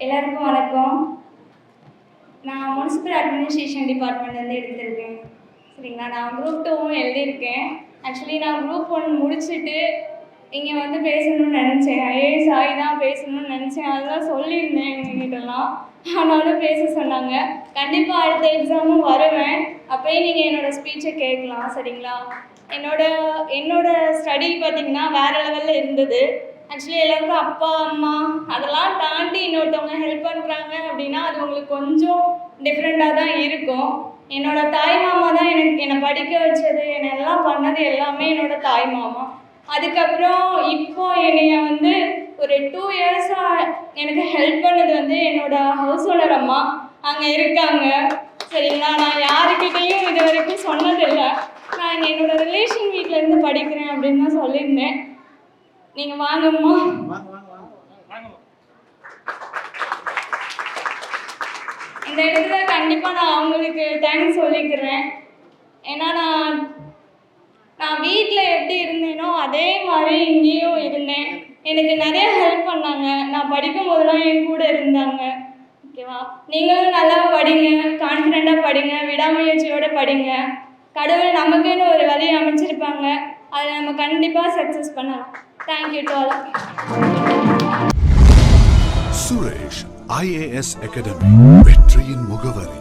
எல்லாருக்கும் வணக்கம். நான் முனிசிபல் அட்மினிஸ்ட்ரேஷன் டிபார்ட்மெண்ட்லேருந்து எடுத்திருக்கேன். சரிங்களா, நான் குரூப் 2 எழுதியிருக்கேன். ஆக்சுவலி நான் குரூப் 1 முடிச்சுட்டு இங்கே வந்து பேசணும்னு நினச்சேன். ஐஏஎஸ் ஆகி தான் பேசணும்னு நினச்சேன். அதெல்லாம் சொல்லியிருந்தேன் எங்ககிட்டலாம். ஆனாலும் பேச சொன்னாங்க. கண்டிப்பாக அடுத்த எக்ஸாமும் வருவேன். அப்போயே நீங்கள் என்னோடய ஸ்பீச்சை கேட்கலாம். சரிங்களா, என்னோட ஸ்டடி பார்த்திங்கன்னா வேறு லெவலில் இருந்தது. ஆக்சுவலி எல்லாருக்கும் அப்பா அம்மா அதெல்லாம் தாண்டி இன்னொருத்தவங்க ஹெல்ப் பண்ணுறாங்க அப்படின்னா அது உங்களுக்கு கொஞ்சம் டிஃப்ரெண்ட்டாக தான் இருக்கும். என்னோடய தாய் மாமா தான் என்னை படிக்க வச்சது, என்னை எல்லாம் பண்ணது எல்லாமே என்னோடய தாய் மாமா. அதுக்கப்புறம் இப்போ என்னைய வந்து ஒரு 2 இயர்ஸாக எனக்கு ஹெல்ப் பண்ணது வந்து என்னோடய ஹவுஸ் ஓனர் அம்மா அங்கே இருக்காங்க. சரிங்களா, நான் யாருக்கிட்டையும் இது வரைக்கும் சொன்னதில்லை. நான் என்னோடய ரிலேஷன் வீட்டிலேருந்து படிக்கிறேன் அப்படின்னு தான் சொல்லியிருந்தேன். நீங்கள் வாங்கம்மா. இந்த இடத்துல கண்டிப்பாக நான் அவங்களுக்கு தேங்க்ஸ் சொல்லிக்கிறேன். ஏன்னா நான் வீட்டில் எப்படி இருந்தேனோ அதே மாதிரி இங்கேயும் இருந்தேன். எனக்கு நிறைய ஹெல்ப் பண்ணாங்க. நான் படிக்கும் போதெல்லாம் என் கூட இருந்தாங்க. ஓகேவா, நீங்களும் நல்லா படிங்க, கான்ஃபிடெண்ட்டாக படிங்க, விடாமுயற்சியோடு படிங்க. கடவுள் நமக்குன்னு ஒரு வழி அமைச்சிருப்பாங்க. அதை நம்ம கண்டிப்பாக சக்ஸஸ் பண்ணலாம். Thank you to all. Suresh IAS academy, வெற்றியின் முகவரி.